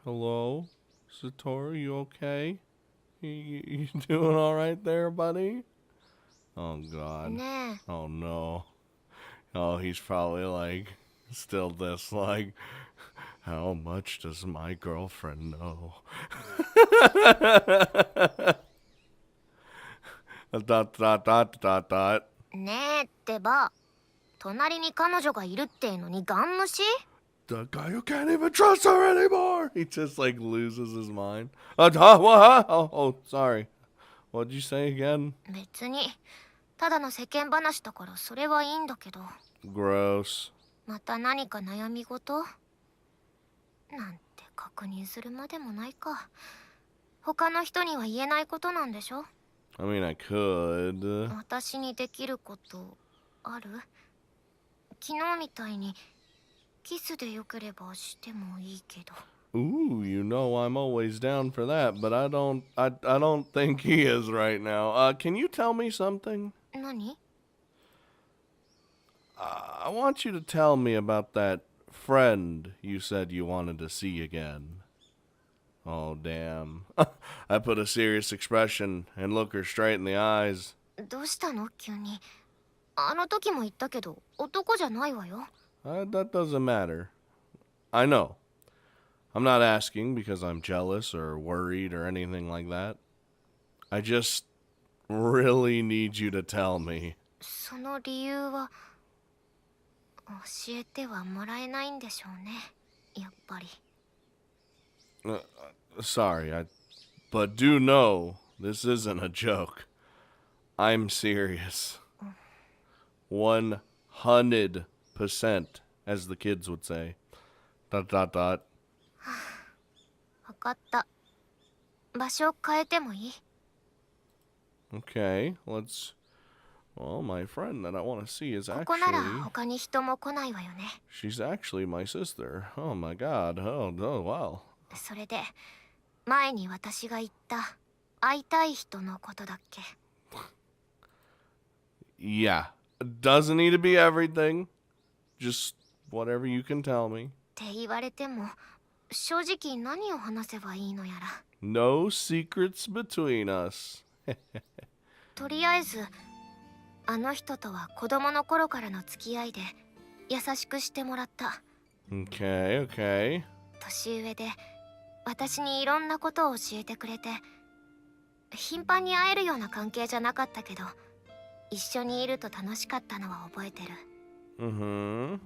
Hello? Satoru, you okay? You doing alright there, buddy? Oh, God. ね Oh, no. Oh, he's probably like, still this, like, how much does my girlfriend know? dot, dot, dot, dot, dot. えねえってば隣に彼女がいるってのにガン無視 The guy who can't even trust her anymore! He just, like, loses his mind. What? Oh, sorry. What'd you say again? 別にただの世間話だからそれはいいんだけど Gross. また何か悩み事なんて確認するまでもないか他の人には言えないことなんでしょ I mean, I could. 私にできることある昨日みたいにキスでよければしてもいいけど Ooh, you know I'm always down for that, but I don't think he is right now. Can you tell me something? 何 I want you to tell me about that friend you said you wanted to see again. Oh, damn. I put a serious expression and look her straight in the eyes. どうしたの急にあの時も言ったけど男じゃないわよ That doesn't matter. I know. I'm not asking because I'm jealous or worried or anything like that. I just really need you to tell me. その理由は教えてはもらえないんでしょうねやっぱり Sorry, but do know this isn't a joke. I'm serious. 100%, as the kids would say. Dot, dot, dot. 分かった場所変えてもいい Okay, let's... Well, my friend that I want to see is ここなら actually... 他に人も来ないわよね She's actually my sister. Oh my god. Oh, wow. それで前に私が言った会いたい人のことだっけ Yeah. Doesn't need to be everything. Just whatever you can tell me. って言われても正直何を話せばいいのやら No secrets between us. とりあえずあの人とは子供の頃からの付き合いで優しくしてもらった Okay, okay. 年上で私にいろんなことを教えてくれて頻繁に会えるような関係じゃなかったけど一緒にいると楽しかったのは覚えてる Mm-hmm.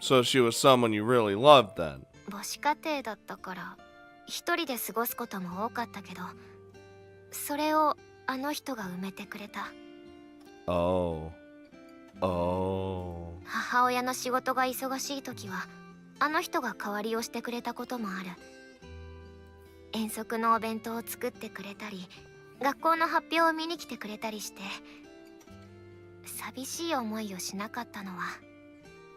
So she was someone you really loved then? 母子家庭だったから一人で過ごすことも多かったけどそれをあの人が埋めてくれた Oh. Oh. 母親の仕事が忙しい時はあの人が代わりをしてくれたこともある遠足のお弁当を作ってくれたり学校の発表を見に来てくれたりして寂しい思いをしなかったのは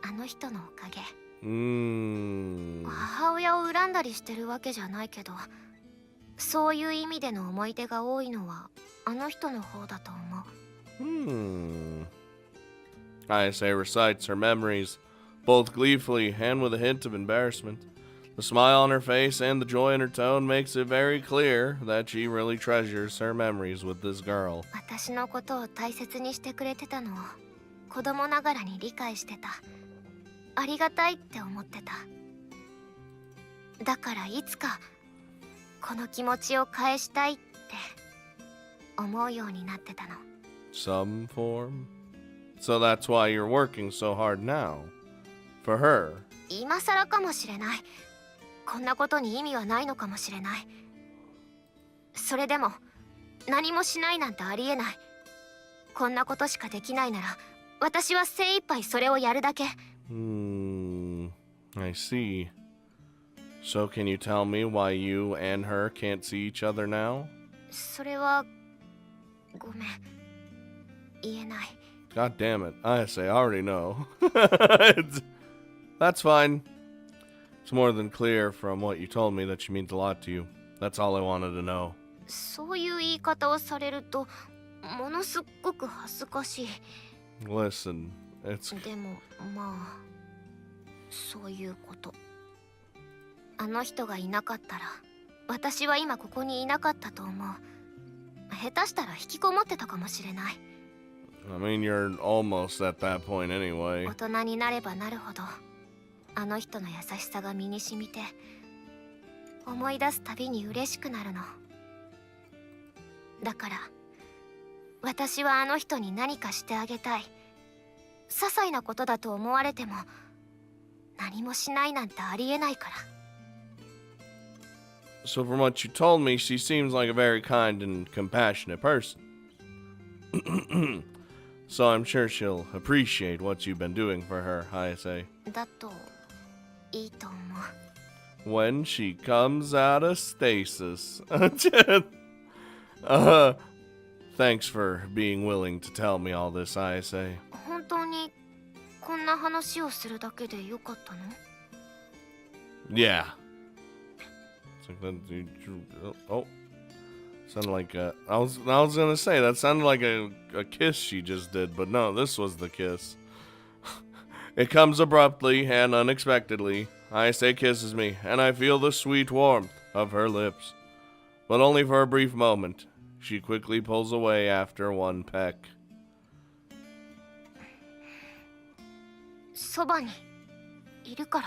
あの人のおかげ 母親を恨んだりしてるわけじゃないけどそういう意味での思い出が多いのはあの人の方だと思う Ayase recites her memories, both gleefully and with a hint of embarrassment. The smile on her face and the joy in her tone makes it very clear that she really treasures her memories with this girl. 私のことを大切にしてくれてたのを子供ながらに理解してたありがたいって思ってただからいつかこの気持ちを返したいって思うようになってたの Some form? So that's why you're working so hard now. For her. 今更かもしれないこんなことに意味はないのかもしれないそれでも何もしないなんてありえないこんなことしかできないなら私は精一杯それをやるだけ I see. So can you tell me why you and her can't see each other now? それはごめん言えない God damn it. Ayase, I already know. That's fine. It's more than clear from what you told me that she means a lot to you. That's all I wanted to know. そういう言い方をされるとものすっごく恥ずかしい Listen, it's... でもまあそういうことあの人がいなかったら私は今ここにいなかったと思う。下手したら引きこもってたかもしれない。 I mean, you're almost at that point anyway. 大人になればなるほどあの人の優しさが身に染みて思い出すたびに嬉しくなるの。だから私はあの人に何かしてあげたい。些細なことだと思われても何もしないなんてありえないから。 So from what you told me, she seems like a very kind and compassionate person. So I'm sure she'll appreciate what you've been doing for her, Ayase. だといいと思う。 When she comes out of stasis. Thanks for being willing to tell me all this, Ayase. 本当にこんな話をするだけでよかったの？ Yeah. It's like that. Oh, sounded like I was gonna say that sounded like a kiss she just did, but no, this was the kiss. It comes abruptly and unexpectedly. Ayase kisses me, and I feel the sweet warmth of her lips, but only for a brief moment. She quickly pulls away after one peck. そばにいるか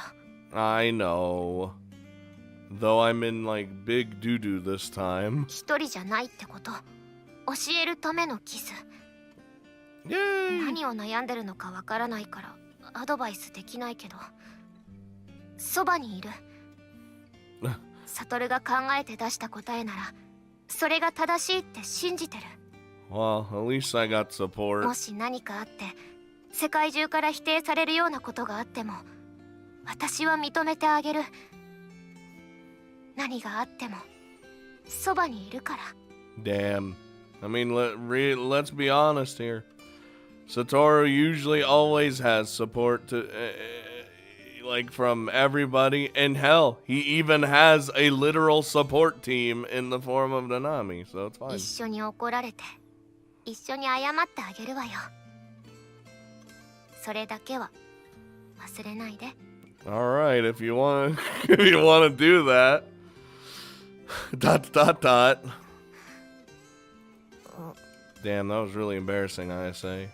ら。 I know. Though I'm in like big doo-doo this time. 一人じゃないってこと教えるためのキス。 Yay! 何を悩んでるのかわからないからアドバイスできないけどそばにいる。サトルが考えて出した答えならそれが正しいって信じてる。 Well, at least I got support. もし何かあって世界中から否定されるようなことがあっても私は認めてあげる。何があってもそばにいるから。 Damn. I mean, let's be honest here. Satoru usually always has support to, like, from everybody. And hell, he even has a literal support team in the form of Nanami, so it's fine. 一緒に怒られて一緒に謝ってあげるわよ。それだけは忘れないで。 All right, if you want to do that. ... Damn, that was really embarrassing, Ayase.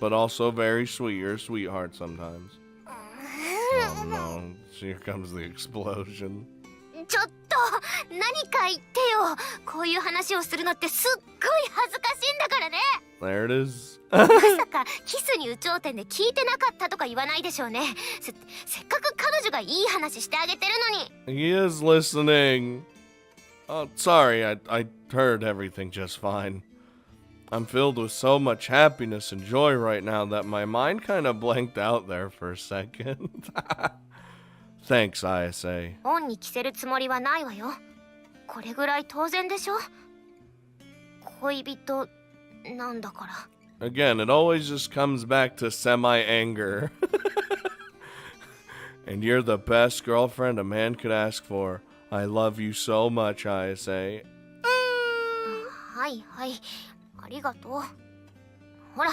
But also very sweet. You're a sweetheart sometimes. Oh no, here comes the explosion. ちょっと何か言ってよ。こういう話をするのってすっごい恥ずかしいんだからね。 There it is. まさかキスに有頂天で聞いてなかったとか言わないでしょうね。せっかく彼女がいい話してあげてるのに。 He is listening. Oh, sorry, I heard everything just fine. I'm filled with so much happiness and joy right now that my mind kind of blanked out there for a second. Thanks, Ayase. 恩に着せるつもりはないわよ。これぐらい当然でしょ。恋人なんだから。 Again, it always just comes back to semi-anger. And you're the best girlfriend a man could ask for. I love you so much, Ayase. はいはい、ありがとう。ほら、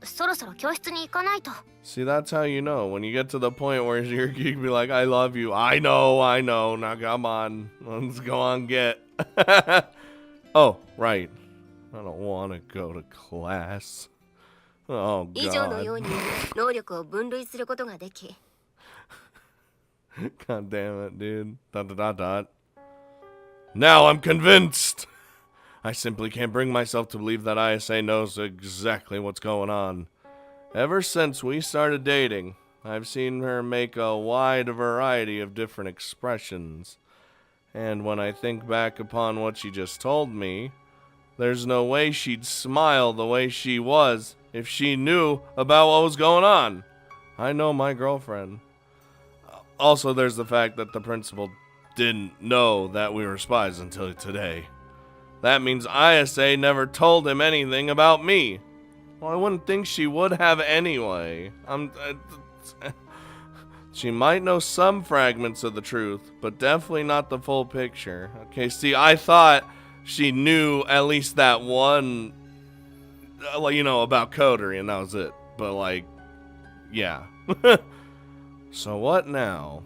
そろそろ教室に行かないと。 See, that's how you know. When you get to the point where you can be like, I love you. I know. Now come on. Let's go on get. Oh, right. I don't want to go to class. Oh, 以上の God. ように能力を分類することができ、 God damn it, dude. ... Now I'm convinced. I simply can't bring myself to believe that Ayase knows exactly what's going on. Ever since we started dating, I've seen her make a wide variety of different expressions. And when I think back upon what she just told me, there's no way she'd smile the way she was if she knew about what was going on. I know my girlfriend. Also, there's the fact that the principal didn't know that we were spies until today. That means Ayase never told him anything about me. Well, I wouldn't think she would have anyway. She might know some fragments of the truth, but definitely not the full picture. Okay, see, I thought she knew at least that one, about Coterie, and that was it. But, yeah. So what now?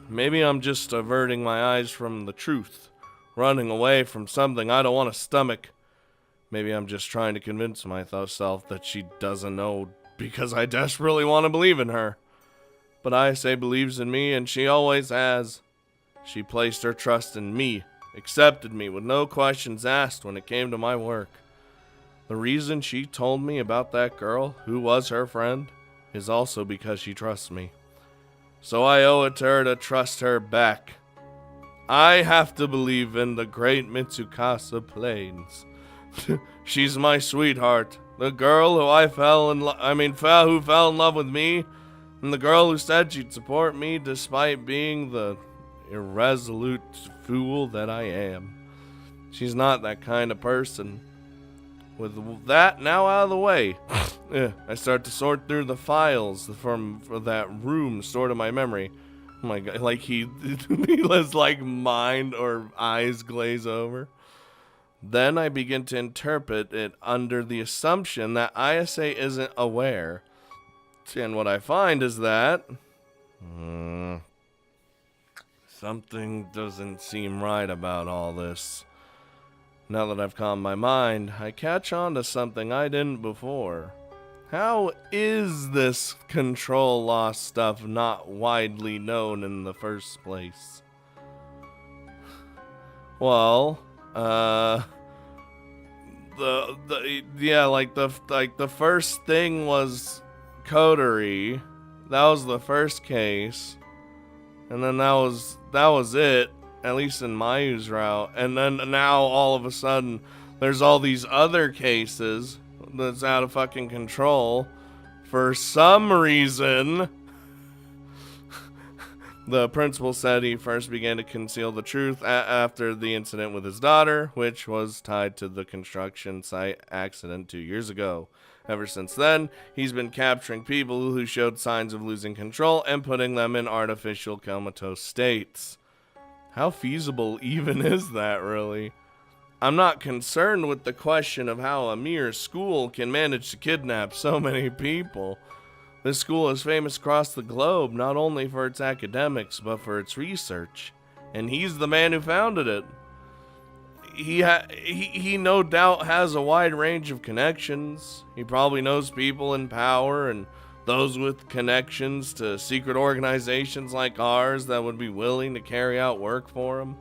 Maybe I'm just averting my eyes from the truth, running away from something I don't want to stomach. Maybe I'm just trying to convince myself that she doesn't know because I desperately want to believe in her. But Ayase believes in me, and she always has. She placed her trust in me, accepted me with no questions asked when it came to my work. The reason she told me about that girl, who was her friend, is also because she trusts me. So I owe it to her to trust her back. I have to believe in the great Mitsukasa Plains. She's my sweetheart, the girl who who fell in love with me, and the girl who said she'd support me despite being the irresolute fool that I am. She's not that kind of person. With that now out of the way, I start to sort through the files from that room stored in my memory. Oh my god, like he has like mind or eyes glaze over. Then I begin to interpret it under the assumption that Ayase isn't aware. And what I find is that something doesn't seem right about all this. Now that I've calmed my mind, I catch on to something I didn't before. How is this control loss stuff not widely known in the first place? Well, the first thing was coterie. That was the first case, and then that was it. At least in Mayu's route. And then now all of a sudden there's all these other cases that's out of fucking control. For some reason, the principal said he first began to conceal the truth after the incident with his daughter, which was tied to the construction site accident 2 years ago. Ever since then, he's been capturing people who showed signs of losing control and putting them in artificial comatose states. How feasible even is that, really? I'm not concerned with the question of how a mere school can manage to kidnap so many people. This school is famous across the globe, not only for its academics, but for its research. And he's the man who founded it. He no doubt has a wide range of connections. He probably knows people in power and those with connections to secret organizations like ours that would be willing to carry out work for him.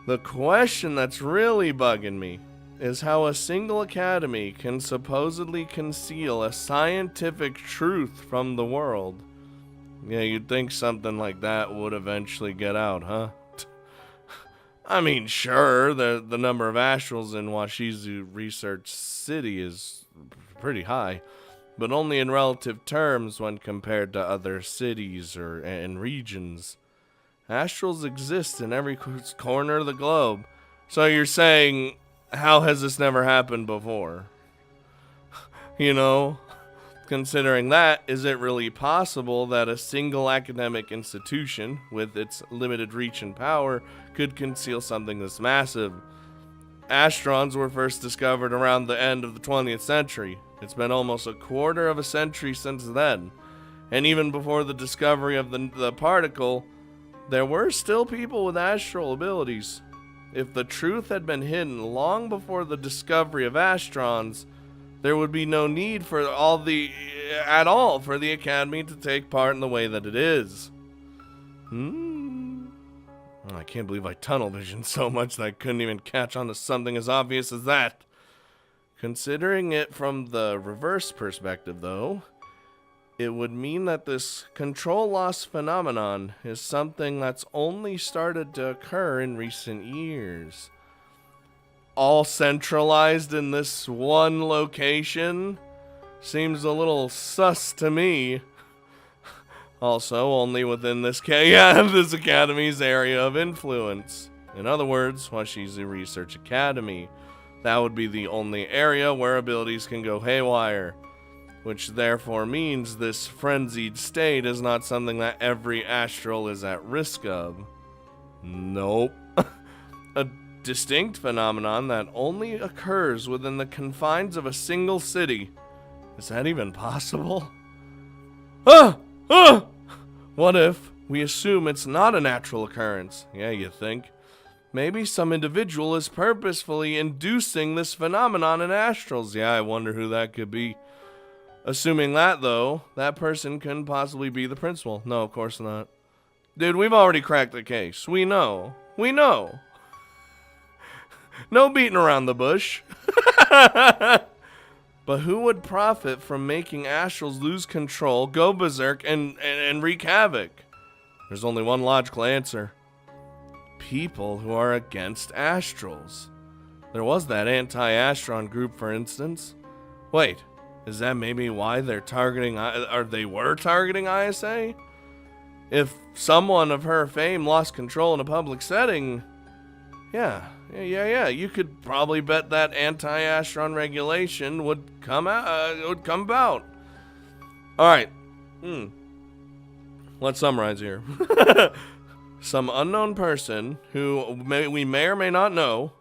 The question that's really bugging me is how a single academy can supposedly conceal a scientific truth from the world. Yeah, you'd think something like that would eventually get out, huh? I mean, sure, the number of astrals in Washizu Research City is pretty high, but only in relative terms when compared to other cities and regions. Astrals exist in every corner of the globe. So you're saying, how has this never happened before? You know, considering that, is it really possible that a single academic institution, with its limited reach and power, could conceal something this massive? Astrons were first discovered around the end of the 20th century. It's been almost a quarter of a century since then. And even before the discovery of the particle, there were still people with astral abilities. If the truth had been hidden long before the discovery of astrons, there would be no need for the Academy to take part in the way that it is. I can't believe I tunnel visioned so much that I couldn't even catch on to something as obvious as that. Considering it from the reverse perspective, though, it would mean that this control loss phenomenon is something that's only started to occur in recent years. All centralized in this one location seems a little sus to me. Also, only within this Academy's area of influence. In other words, Washizu Research Academy. That would be the only area where abilities can go haywire. Which therefore means this frenzied state is not something that every astral is at risk of. Nope. A distinct phenomenon that only occurs within the confines of a single city. Is that even possible? What if we assume it's not a natural occurrence. Yeah, you think? Maybe some individual is purposefully inducing this phenomenon in astrals. Yeah, I wonder who that could be. Assuming that, though, that person couldn't possibly be the principal. No, of course not. Dude, we've already cracked the case. We know. We know. No beating around the bush. But who would profit from making astrals lose control, go berserk, and wreak havoc? There's only one logical answer. People who are against astrals. There was that anti-astron group, for instance. Wait, is that maybe why they're targeting, or they were targeting Ayase? If someone of her fame lost control in a public setting, yeah, you could probably bet that anti-astron regulation would come about. All right, let's summarize here. Some unknown person who we may or may not know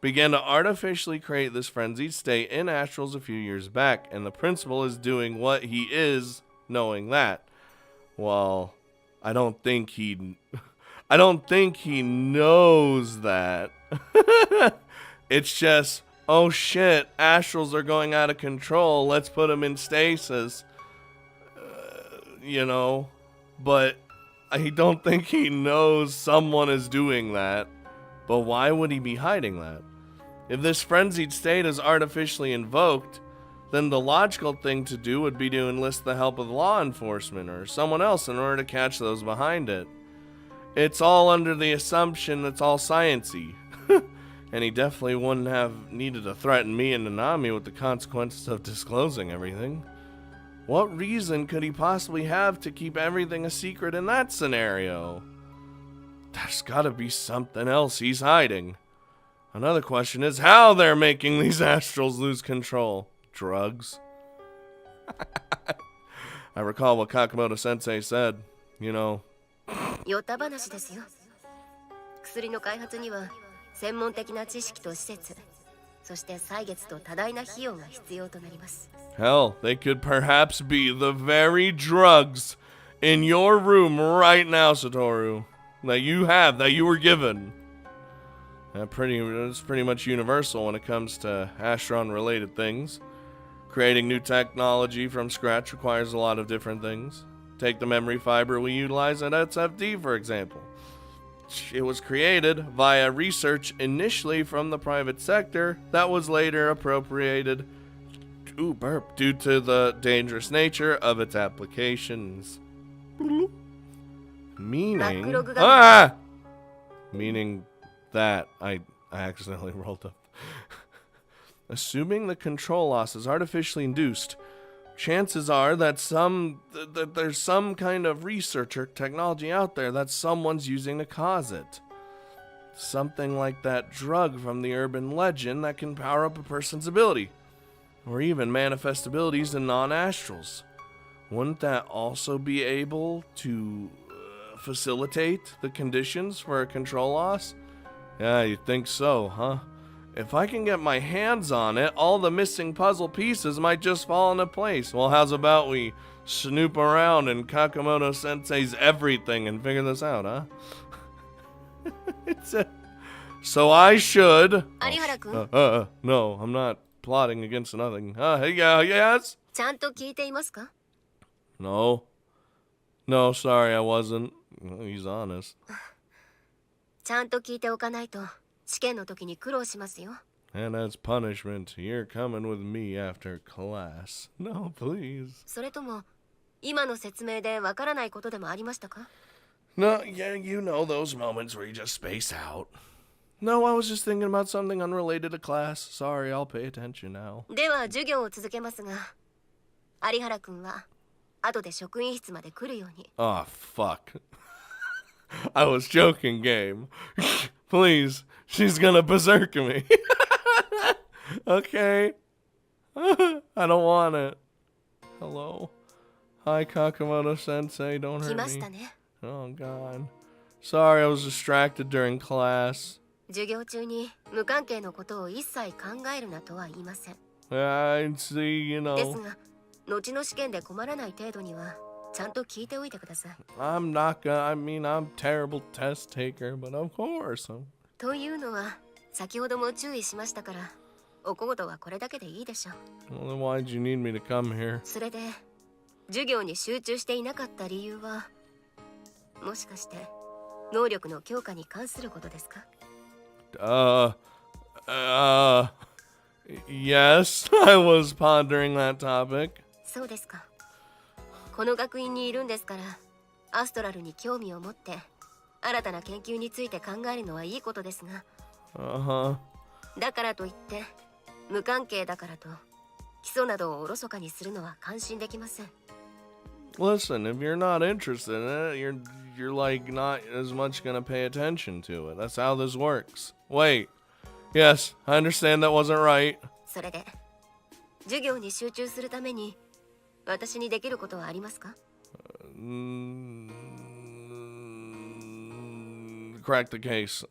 began to artificially create this frenzied state in astrals a few years back, and the principal is doing what he is, knowing that. Well, I don't think he knows that. It's just, oh shit, astrals are going out of control. Let's put them in stasis. But I don't think he knows someone is doing that. But why would he be hiding that? If this frenzied state is artificially invoked, then the logical thing to do would be to enlist the help of law enforcement or someone else in order to catch those behind it. It's all under the assumption it's all science-y. And he definitely wouldn't have needed to threaten me and Nanami with the consequences of disclosing everything. What reason could he possibly have to keep everything a secret in that scenario? There's gotta be something else he's hiding. Another question is how they're making these astrals lose control. Drugs? I recall what Kakamoto-sensei said. ヨタ話ですよ。薬の開発には専門的な知識と施設、そして歳月と多大な費用が必要となります。Hell, they could perhaps be the very drugs in your room right now, Satoru, that you were given. It's pretty much universal when it comes to Astron-related things. Creating new technology from scratch requires a lot of different things. Take the memory fiber we utilize at SFD, for example. It was created via research initially from the private sector that was later appropriated due to the dangerous nature of its applications. Meaning that I accidentally rolled up. Assuming the control loss is artificially induced, chances are that there's some kind of research or technology out there that someone's using to cause it. Something like that drug from the urban legend that can power up a person's ability, or even manifest abilities in non-astrals. Wouldn't that also be able to facilitate the conditions for a control loss? Yeah, you'd think so, huh? If I can get my hands on it, all the missing puzzle pieces might just fall into place. Well, how's about we snoop around in Kakamoto-sensei's everything and figure this out, huh? So I should... no, I'm not plotting against nothing. Yes? ちゃんと聞いていますか? No, sorry, I wasn't. He's honest. ちゃんと聞いておかないと試験の時に苦労しますよ。 And as punishment, you're coming with me after class. No, please. それとも今の説明でわからないことでもありましたか? No, yeah, you know those moments where you just space out. No, I was just thinking about something unrelated to class. Sorry, I'll pay attention now. では授業を続けますが、有原くんは後で職員室まで来るように。 Oh, fuck. I was joking, game. Please, she's gonna berserk me. Okay. I don't want it. Hello. Hi, Kakamoto-sensei. Don't hurt 来ましたね。 me. Oh, God. Sorry, I was distracted during class. 授業中に無関係のことを一切考えるなとは言いません。 I see, you です know. が、後の試験で困らない程度にはちゃんと聞いておいてください。 I'm not gonna, I mean, I'm terrible test taker, but of course. というのは先ほども注意しましたから、お小言はこれだけでいいでしょう。 Well, then why'd you need me to come here? それで授業に集中していなかった理由は、もしかして能力の強化に関することですか？ Yes, I was pondering that topic. そうですか。この学院にいるんですから、アストラルに興味を持って新たな研究について考えるのはいいことですが、だからといって無関係だからと基礎などをおろそかにするのは感心できません。 Listen, if you're not interested in it, you're like not as much gonna pay attention to it. That's how this works. Wait. Yes, I understand that wasn't right. それで授業に集中するために私にできることはありますか？ Crack the case.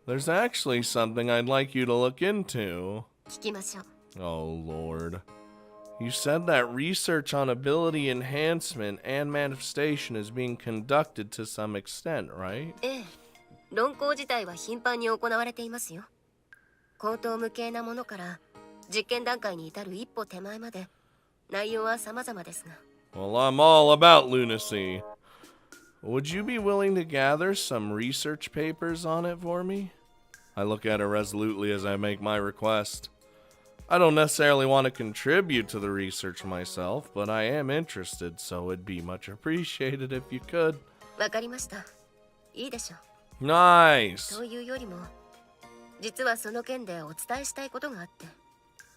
There's actually something I'd like you to look into. 聞きましょう。 Oh, Lord. You said that research on ability enhancement and manifestation is being conducted to some extent, right? ええ、論考自体は頻繁に行われていますよ。高等無形なものから実験段階に至る一歩手前まで内容は様々ですが。 Well, I'm all about lunacy. Would you be willing to gather some research papers on it for me? I look at her resolutely as I make my request. I don't necessarily want to contribute to the research myself, but I am interested, so it'd be much appreciated if you could. わかりました。いいでしょう。 Nice! というよりも、実はその件でお伝えしたいことがあって、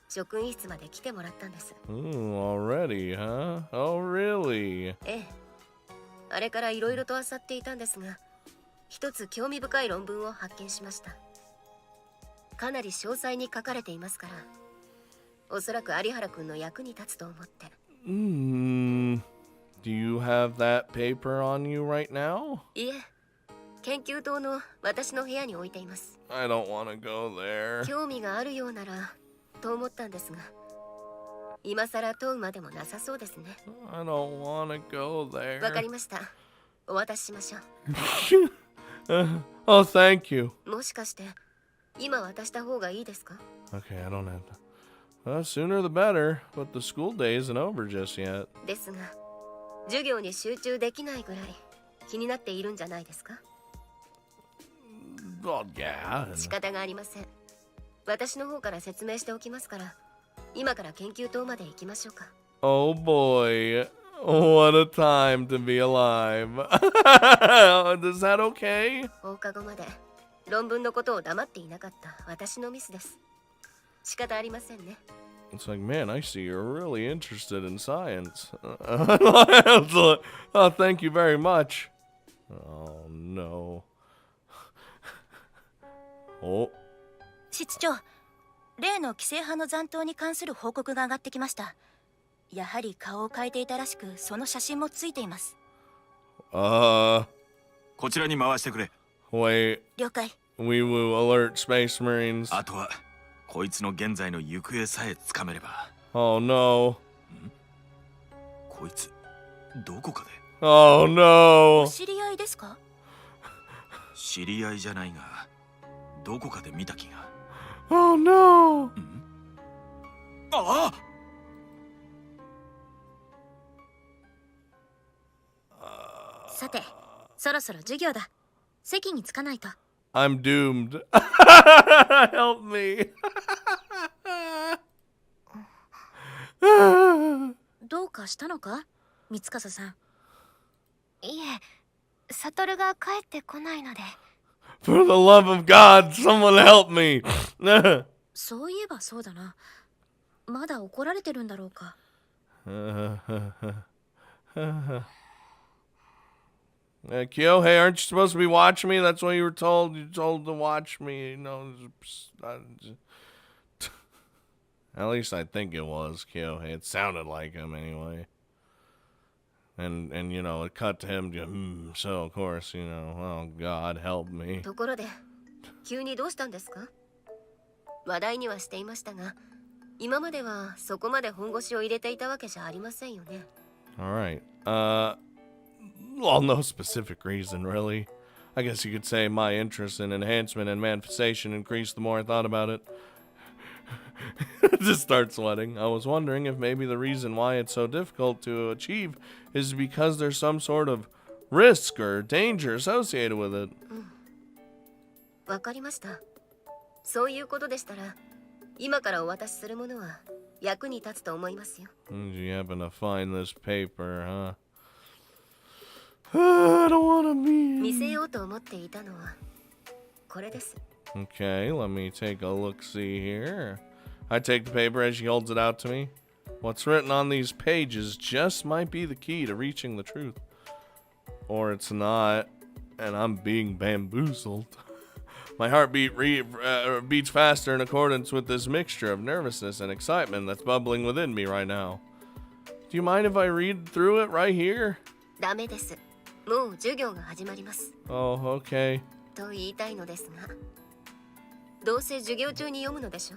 職員室まで来てもらったんです。 Already, huh? Oh, really? ええ。あれからいろいろと漁っていたんですが、一つ興味深い論文を発見しました。かなり詳細に書かれていますから、おそらく有原くんの役に立つと思って。 Do you have that paper on you right now? いえ、研究棟の私の部屋に置いています。 I don't want to go there. 興味があるようならと思ったんですが、今さら問うまでもなさそうですね。 I don't want to go there. わかりました。お渡ししましょう。Oh, thank you. もしかして今渡した方がいいですか？ Okay, I don't have to. Sooner the better, but the school day isn't over just yet. ですが、授業に集中できないぐらい気になっているんじゃないですか？ Well, yeah. 仕方がありません。私の方から説明しておきますから、今から研究棟まで行きましょうか。 Oh boy. What a time to be alive. Is that okay? 放課後まで論文のことを黙っていなかった私のミスです。仕方ありませんね。 It's like, man, I see you're really interested in science. Oh, thank you very much. Oh, no. Oh. 室長、例の規制派の残党に関する報告が上がってきました。やはり顔を変えていたらしく、その写真もついています。こちらに回してくれ。 Wait. 了解。 We will alert Space Marines. あとはこいつの現在の行方さえつかめれば。 Oh, no. こいつどこかで。 Oh, no. お知り合いですか？知り合いじゃないが、どこかで見た気が。 Oh, no. ああ、さて、そろそろ授業だ。席に着かないと。I'm doomed. Help me. どうかしたのか、三笠さん。いえ、サトルが帰ってこないので。 For the love of God, someone help me. そういえばそうだな。まだ怒られてるんだろうか。Kyohei, aren't you supposed to be watching me? That's what you were told. You're told to watch me. You know. At least I think it was Kyohei. It sounded like him anyway. And you know, it cut to him. So of course, you know, oh God, help me. ところで、急にどうしたんですか？話題にはしていましたが、今まではそこまで本腰を入れていたわけじゃありませんよね。Alright. Well, no specific reason, really. I guess you could say my interest in enhancement and manifestation increased the more I thought about it. Just start sweating. I was wondering if maybe the reason why it's so difficult to achieve is because there's some sort of risk or danger associated with it. わかりました。そういうことでしたら、今からお渡しするものは役に立つと思いますよ。You happen to find this paper, huh? I don't wanna be... 見せようと思っていたのはこれです。 Okay, let me take a look-see here. I take the paper as she holds it out to me. What's written on these pages just might be the key to reaching the truth. Or it's not, and I'm being bamboozled. My heartbeat beats faster in accordance with this mixture of nervousness and excitement that's bubbling within me right now. Do you mind if I read through it right here? ダメです。もう授業が始まります。 Oh, okay. と言いたいのですが、どうせ授業中に読むのでしょ。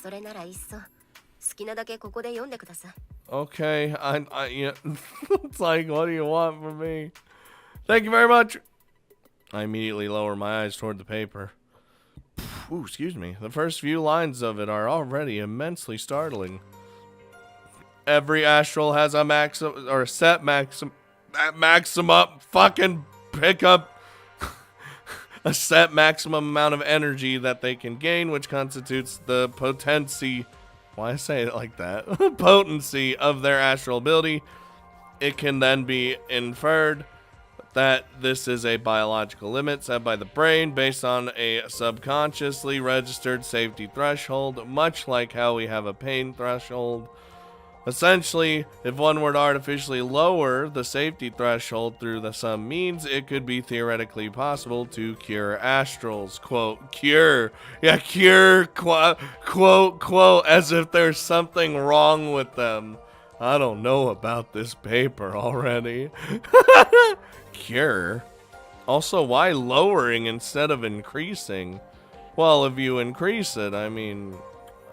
それならいっそ好きなだけここで読んでください。 Okay, yeah. It's like, what do you want from me? Thank you very much. I immediately lower my eyes toward the paper. Ooh, excuse me. The first few lines of it are already immensely startling. Every astral has a maximum or a set maximum fucking pick up a set maximum amount of energy that they can gain, which constitutes the potency. Why I say it like that? Potency of their astral ability. It can then be inferred that this is a biological limit set by the brain based on a subconsciously registered safety threshold, much like how we have a pain threshold. Essentially, if one were to artificially lower the safety threshold through some means, it could be theoretically possible to cure astrals. Quote, cure. Yeah, cure, quote, as if there's something wrong with them. I don't know about this paper already. Cure? Also, why lowering instead of increasing? Well, if you increase it, I mean...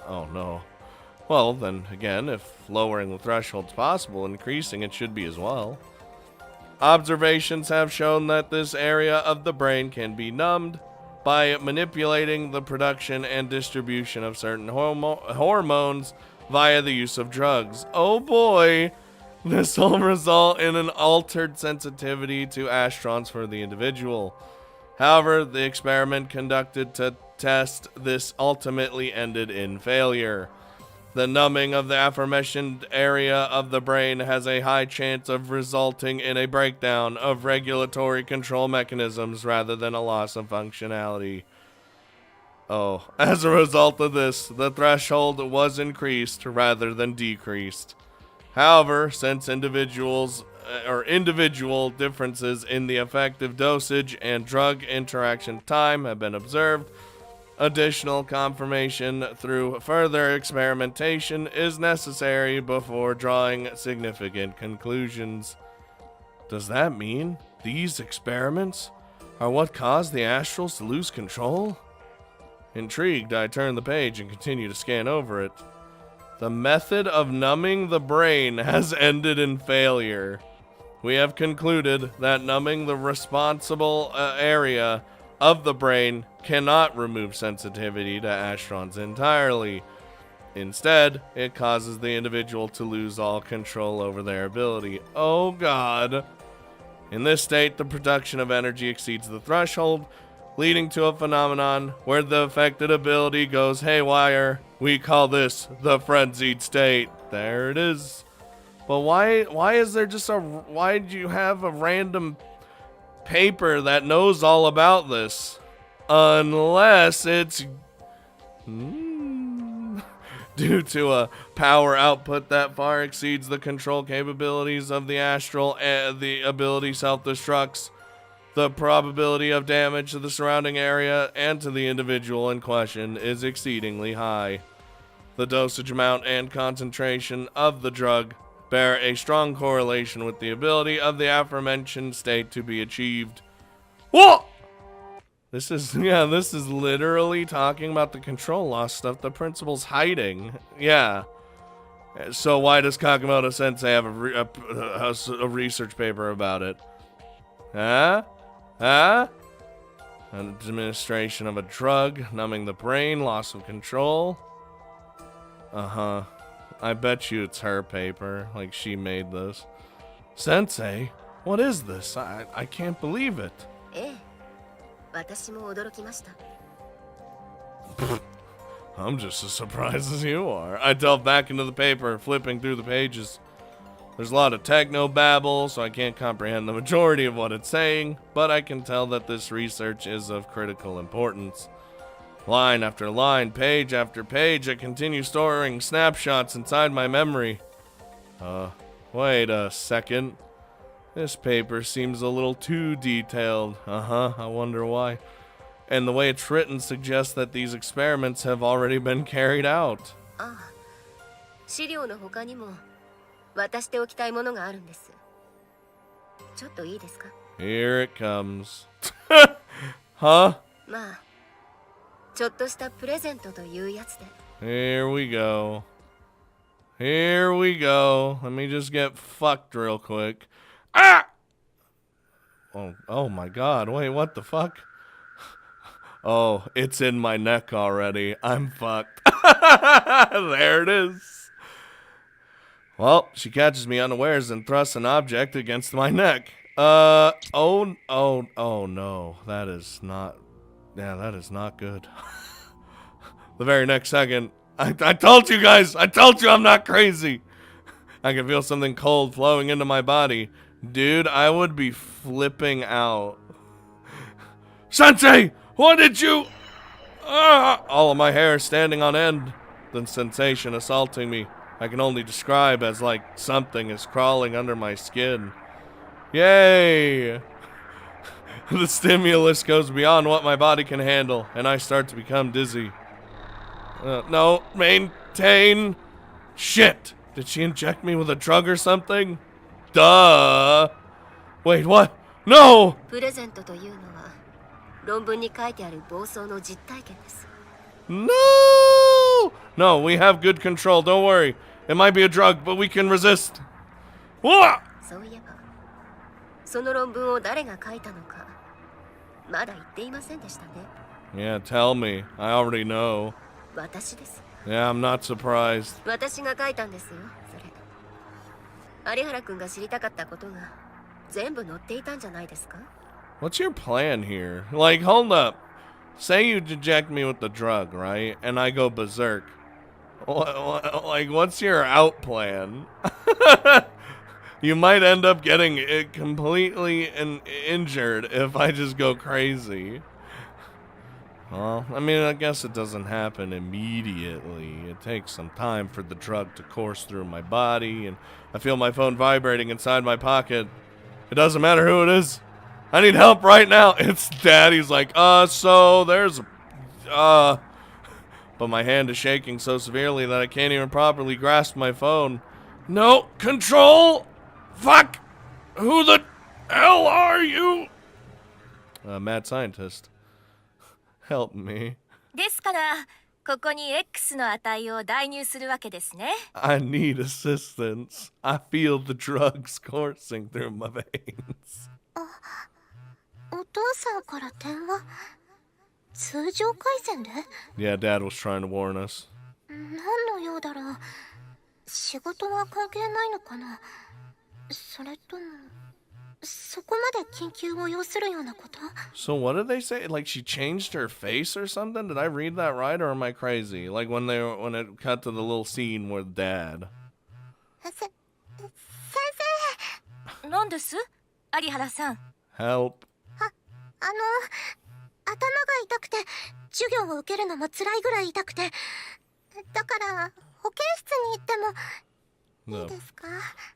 Oh, no. Well, then, again, if lowering the threshold's possible, increasing it should be as well. Observations have shown that this area of the brain can be numbed by manipulating the production and distribution of certain hormones via the use of drugs. Oh boy! This will result in an altered sensitivity to astrons for the individual. However, the experiment conducted to test this ultimately ended in failure. The numbing of the aforementioned area of the brain has a high chance of resulting in a breakdown of regulatory control mechanisms rather than a loss of functionality. Oh, as a result of this, the threshold was increased rather than decreased. However, since individual differences in the effective dosage and drug interaction time have been observed, additional confirmation through further experimentation is necessary before drawing significant conclusions. Does that mean these experiments are what caused the astrals to lose control? Intrigued, I turn the page and continue to scan over it. The method of numbing the brain has ended in failure. We have concluded that numbing the responsible area of the brain cannot remove sensitivity to astrons entirely. Instead, it causes the individual to lose all control over their ability. Oh god. In this state, the production of energy exceeds the threshold, leading to a phenomenon where the affected ability goes haywire. We call this the frenzied state. There it is. But why is there just why do you have a random paper that knows all about this? Unless it's due to a power output that far exceeds the control capabilities of the astral, and the ability self-destructs. The probability of damage to the surrounding area and to the individual in question is exceedingly high. The dosage amount and concentration of the drug bear a strong correlation with the ability of the aforementioned state to be achieved. Whoa! This is literally talking about the control loss stuff the principal's hiding. Yeah. So why does Kakamoto Sensei have a research paper about it? Huh? Huh? An administration of a drug, numbing the brain, loss of control. Uh-huh. I bet you it's her paper, like she made this. Sensei, what is this? I can't believe it. ええ、私も驚きました。 I'm just as surprised as you are. I delve back into the paper, flipping through the pages. There's a lot of techno-babble, so I can't comprehend the majority of what it's saying, but I can tell that this research is of critical importance. Line after line, page after page, I continue storing snapshots inside my memory. Wait a second. This paper seems a little too detailed. I wonder why. And the way it's written suggests that these experiments have already been carried out. ああ、資料の他にも渡しておきたいものがあるんです。ちょっといいですか？ Here it comes. Huh? まあ、ちょっとしたプレゼントというやつで。 Here we go. Here we go. Let me just get fucked real quick. Ah! Oh my god. Wait, what the fuck? Oh, it's in my neck already. I'm fucked. There it is. Well, she catches me unawares and thrusts an object against my neck. Oh no. That is not good. The very next second, I told you guys, I told you I'm not crazy. I can feel something cold flowing into my body. Dude, I would be flipping out. Sensei, what did you... all of my hair standing on end. The sensation assaulting me, I can only describe as like something is crawling under my skin. Yay! The stimulus goes beyond what my body can handle, and I start to become dizzy. No, maintain. Shit! Did she inject me with a drug or something? Duh! Wait, what? No! プレゼントというのは論文に書いてある暴走の実体験です。 No! No, we have good control, don't worry. It might be a drug, but we can resist. Whoa! そういえば、その論文を誰が書いたのか、まだ言っていませんでしたね。 Yeah, tell me. I already know. 私です。 Yeah, I'm not surprised. 私が書いたんですよ、それ。有原くんが知りたかったことが全部載っていたんじゃないですか？ What's your plan here? Like, hold up. Say you inject me with the drug, right? And I go berserk. Like, what's your out plan? You might end up getting it completely injured if I just go crazy. Well, I mean, I guess it doesn't happen immediately. It takes some time for the drug to course through my body, and I feel my phone vibrating inside my pocket. It doesn't matter who it is. I need help right now. It's Dad. He's like, so there's, but my hand is shaking so severely that I can't even properly grasp my phone. No, control! Fuck! Who the hell are you? Mad scientist. Help me. ですからここに X の値を代入するわけですね。 I need assistance. I feel the drugs coursing through my veins. お父さんから電話？通常回線で？ Yeah, Dad was trying to warn us. 何の用だろう？仕事は関係ないのかな？それともそこまで緊急を要するようなこと？ So what did they say? Like she changed her face or something? Did I read that right, or am I crazy? Like when it cut to the little scene with Dad. 先生。何です？有原さん。 Help. 頭が痛くて授業を受けるのも辛いぐらい痛くて、だから保健室に行ってもいいですか？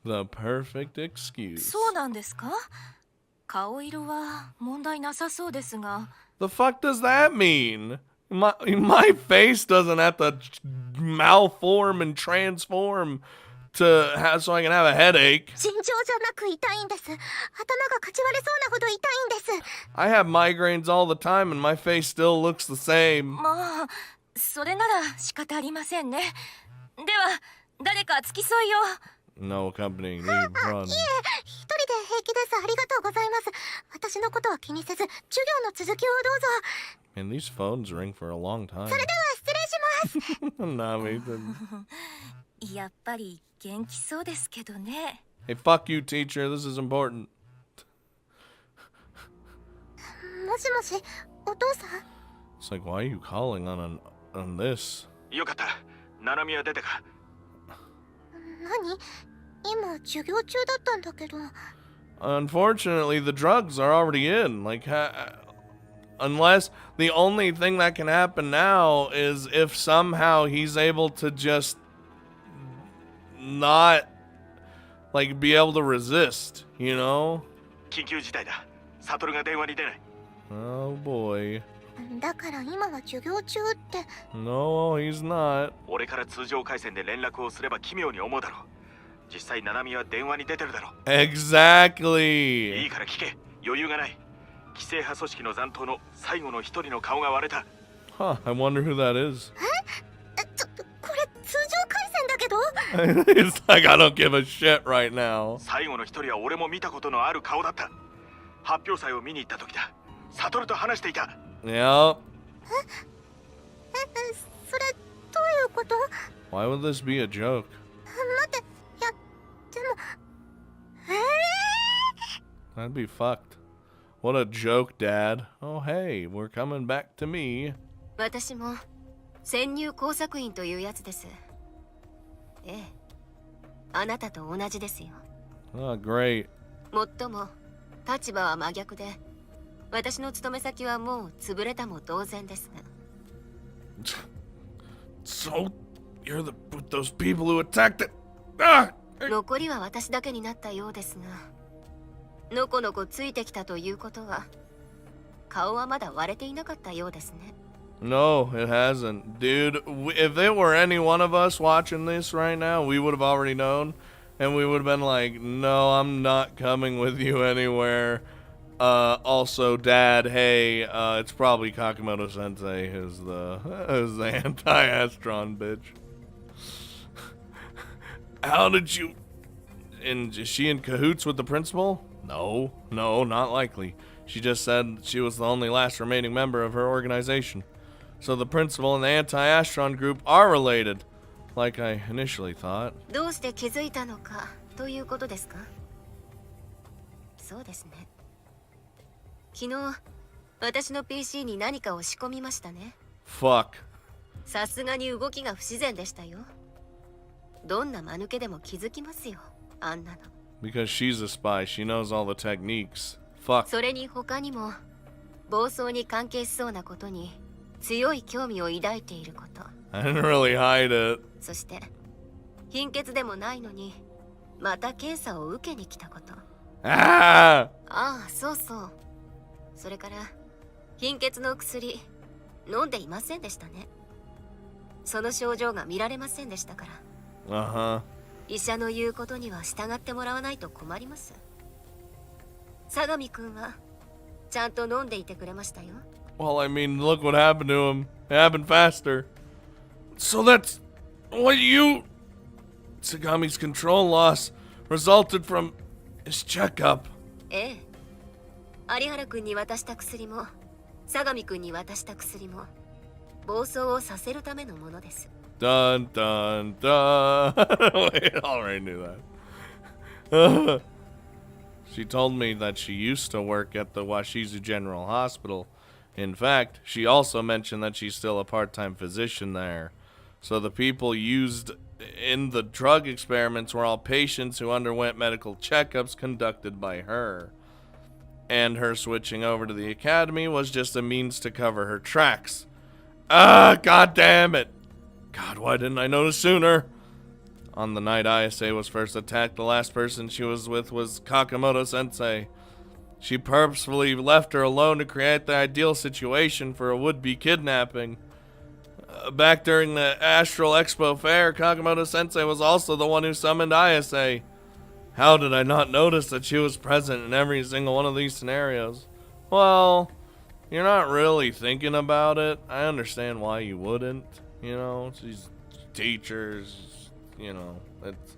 The perfect excuse. そうなんですか？顔色は問題なさそうですが。 The fuck does that mean? My face doesn't have to malform and transform to have so I can have a headache. 尋常じゃなく痛いんです。頭がかち割れそうなほど痛いんです。 I have migraines all the time and my face still looks the same. まあそれなら仕方ありませんね。では誰か付き添いよ。 No accompanying leave. あ、い Run. え、一人で平気です。ありがとうございます。私のことは気にせず、授業の続きをどうぞ。 And these phones ring for a long time. それでは失礼します。Nami. やっぱり元気そうですけどね。 Hey, fuck you, teacher. This is important. もしもし、お父さん。 It's like, why are you calling on this? よかった。ナナミは出たか。何？今授業中だったんだけど。 Unfortunately, the drugs are already in. Like, unless the only thing that can happen now is if somehow he's able to just not, like, be able to resist, you know? 緊急事態だ。サトルが電話に出ない。 Oh boy. だから今は授業中って。 No, he's not. 俺から通常回線で連絡をすれば奇妙に思うだろう。実際ナナミは電話に出てるだろう。 Exactly. いいから聞け。余裕がない。規制派組織の残党の最後の一人の顔が割れた。 Huh, I wonder who that is. これ通常回線だけど。 It's like, I don't give a shit right now. 最後の一人は俺も見たことのある顔だった。発表祭を見に行った時だ。サトルと話していた。 Yep. それどういうこと？ Why would this be a joke? 待って、いや、でも。 That'd be fucked. What a joke, Dad. Oh, hey, we're coming back to me. 私も潜入工作員というやつです。ええ、あなたと同じですよ。 Oh, great. もっとも立場は真逆で、私の勤め先はもう潰れたも同然ですが。 So, you're with those people who attacked it. Ah! 残りは私だけになったようですが、のこのこついてきたということは、顔はまだ割れていなかったようですね。 No, it hasn't. Dude, if there were any one of us watching this right now, we would have already known. And we would have been like, no, I'm not coming with you anywhere. Also, Dad, hey, it's probably Kakamoto Sensei who's the anti-Astron bitch. How did you... And is she in cahoots with the principal? No, not likely. She just said she was the only last remaining member of her organization. So the principal and the anti-Astron group are related, like I initially thought. どうして気づいたのかということですか？そうですね。昨日、私の PC に何かを仕込みましたね。Fuck. さすがに動きが不自然でしたよ。どんな間抜けでも気づきますよ、あんなの。 Because she's a spy, she knows all the techniques. Fuck. それに他にも、暴走に関係しそうなことに強い興味を抱いていること。I didn't really hide it. そして、貧血でもないのに、また検査を受けに来たこと。Ah! ああ、そうそう。それから、貧血の薬、飲んでいませんでしたね。その症状が見られませんでしたから。Uh-huh. 医者の言うことには従ってもらわないと困ります。相模くんは、ちゃんと飲んでいてくれましたよ。Well, I mean, look what happened to him. It happened faster. So that's what you... Tsugami's control loss resulted from his checkup. ええ。有原くんに渡した薬も、相模くんに渡した薬も、暴走をさせるためのものです。Dun, dun, dun. Wait, I already knew that. She told me that she used to work at the Washizu General Hospital. In fact, she also mentioned that she's still a part-time physician there. So the people used in the drug experiments were all patients who underwent medical checkups conducted by her. And her switching over to the academy was just a means to cover her tracks. Ah, god damn it! God, why didn't I notice sooner? On the night Ayase was first attacked, the last person she was with was Kakamoto Sensei. She purposefully left her alone to create the ideal situation for a would-be kidnapping. Back during the Astral Expo Fair, Kakamoto Sensei was also the one who summoned Ayase. How did I not notice that she was present in every single one of these scenarios? Well, you're not really thinking about it. I understand why you wouldn't. You know, she's teachers, you know, it's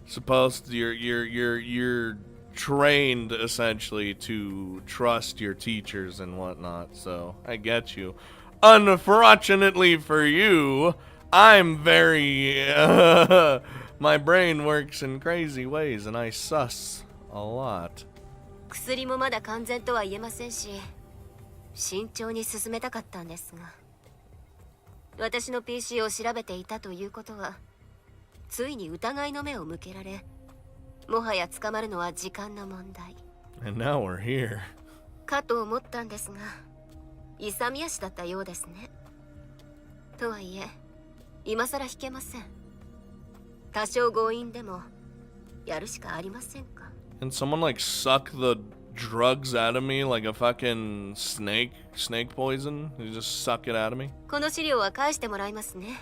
supposed to, you're trained essentially to trust your teachers and whatnot, so I get you. Unfortunately for you, I'm very my brain works in crazy ways and I sus a lot. 薬もまだ完全とは言えませんし、慎重に進めたかったんですが、私の PC を調べていたということは、ついに疑いの目を向けられ、もはや捕まるのは時間の問題。And now we're here. かと思ったんですが、勇み足だったようですね。とはいえ、今さら引けません。多少強引でもやるしかありませんか。And someone like suck the drugs out of me like a fucking snake poison. You just suck it out of me. この資料は返してもらいますね。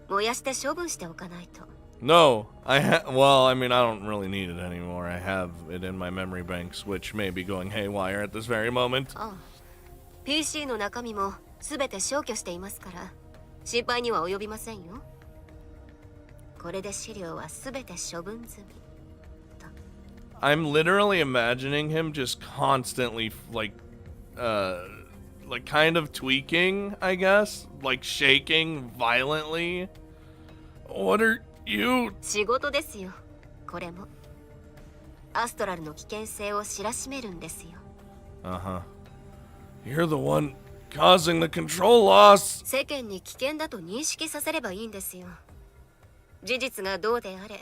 燃やして処分しておかないと。No, well, I mean, I don't really need it anymore. I have it in my memory banks, which may be going haywire at this very moment. ああ、PC の中身もすべて消去していますから、心配には及びませんよ。これで資料はすべて処分済み。I'm literally imagining him just constantly, like kind of tweaking, I guess, like shaking violently. What are you? 仕事ですよ。これもアストラルの危険性を知らしめるんですよ。Uh-huh. You're the one causing the control loss. 世間に危険だと認識させればいいんですよ。事実がどうであれ、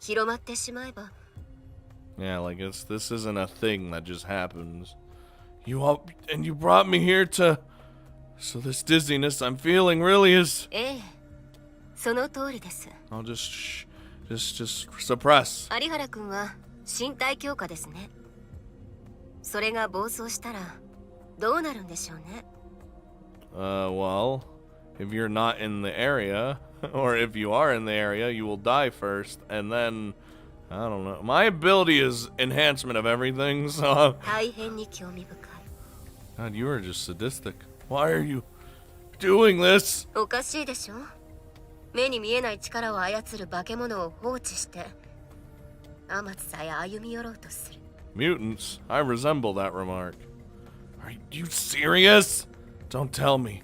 広まってしまえば。Yeah, like this isn't a thing that just happens. You brought me here to, so this dizziness I'm feeling really is. ええ、その通りです。I'll just suppress. 有原君は身体強化ですね。それが暴走したらどうなるんでしょうね。Well, if you're not in the area, or if you are in the area, you will die first, and then, I don't know. My ability is enhancement of everything, so... 大変に興味深い。God, you are just sadistic. Why are you doing this? おかしいでしょ。目に見えない力を操る化け物を放置して、天津さえ歩み寄ろうとする。Mutants? I resemble that remark. Are you serious? Don't tell me.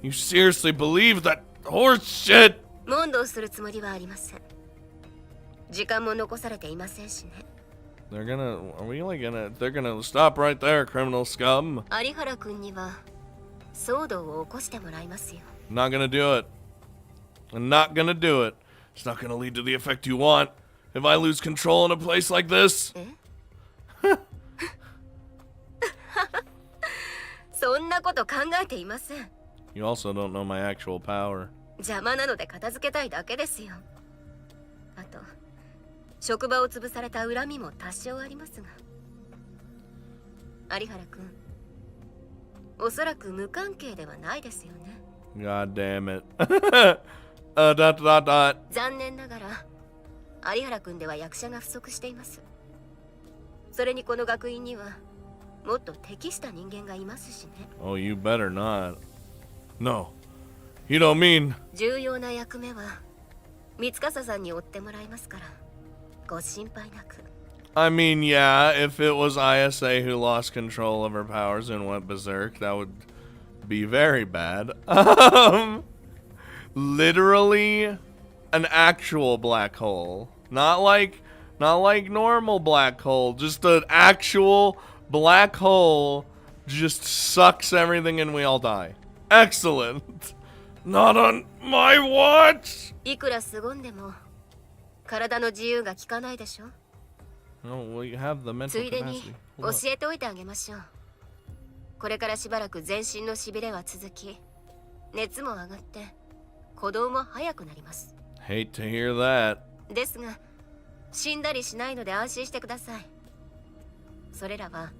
You seriously believe that horse shit? 問答するつもりはありません。時間も残されていませんしね。They're gonna stop right there, criminal scum. 有原君には騒動を起こしてもらいますよ。Not gonna do it. I'm not gonna do it. It's not gonna lead to the effect you want. If I lose control in a place like this. そんなこと考えていません。You also don't know my actual power. 邪魔なので片付けたいだけですよ。あと、職場を潰された恨みも多少ありますが。有原君、おそらく無関係ではないですよね。God damn it. 残念ながら、有原君では役者が不足しています。それにこの学院には、もっと適した人間がいますしね。Oh, you better not. No. You don't mean... 重要な役目は、三笠さんに追ってもらいますから、ご心配なく。I mean, yeah, if it was Ayase who lost control of her powers and went berserk, that would be very bad. Literally an actual black hole. Not like normal black hole, just an actual black hole just sucks everything and we all die. Excellent. Not on my watch. いくら凄んでも体の自由が利かないでしょ。No, well, you have the mental ついでに capacity. 教えておいてあげましょう。これからしばらく全身のしびれは続き、熱も上がって鼓動も速くなります。Hate to hear that. ですが、死んだりしないので安心してください。それらは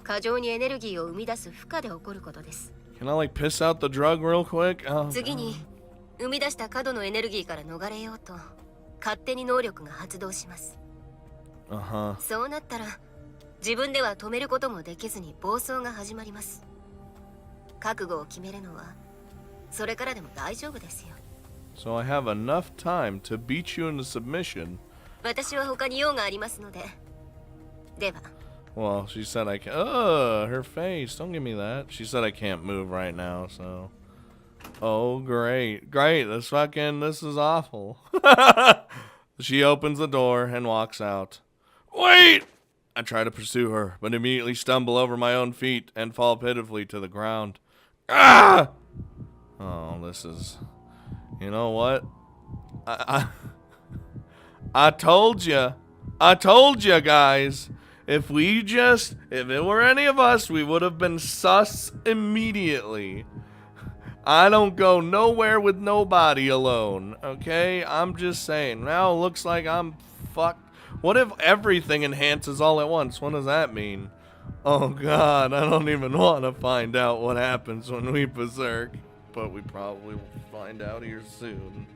過剰にエネルギーを生み出す負荷で起こることです。Can I like piss out the drug real quick? Oh, 次に生み出した過度のエネルギーから逃れようと勝手に能力が発動します。Uh-huh. そうなったら自分では止めることもできずに暴走が始まります。覚悟を決めるのはそれからでも大丈夫ですよ。So I have enough time to beat you into submission. 私は他に用がありますので。では。 Well, she said I can't. Her face. Don't give me that. She said I can't move right now, so. Oh, great. Great. This is awful. She opens the door and walks out. Wait! I try to pursue her, but immediately stumble over my own feet and fall pitifully to the ground. Ah! Oh, this is... You know what? I told you. I told you, guys. If it were any of us, we would have been sus immediately. I don't go nowhere with nobody alone, okay? I'm just saying. Now it looks like I'm fucked. What if everything enhances all at once? What does that mean? Oh god, I don't even want to find out what happens when we berserk. But we probably will find out here soon.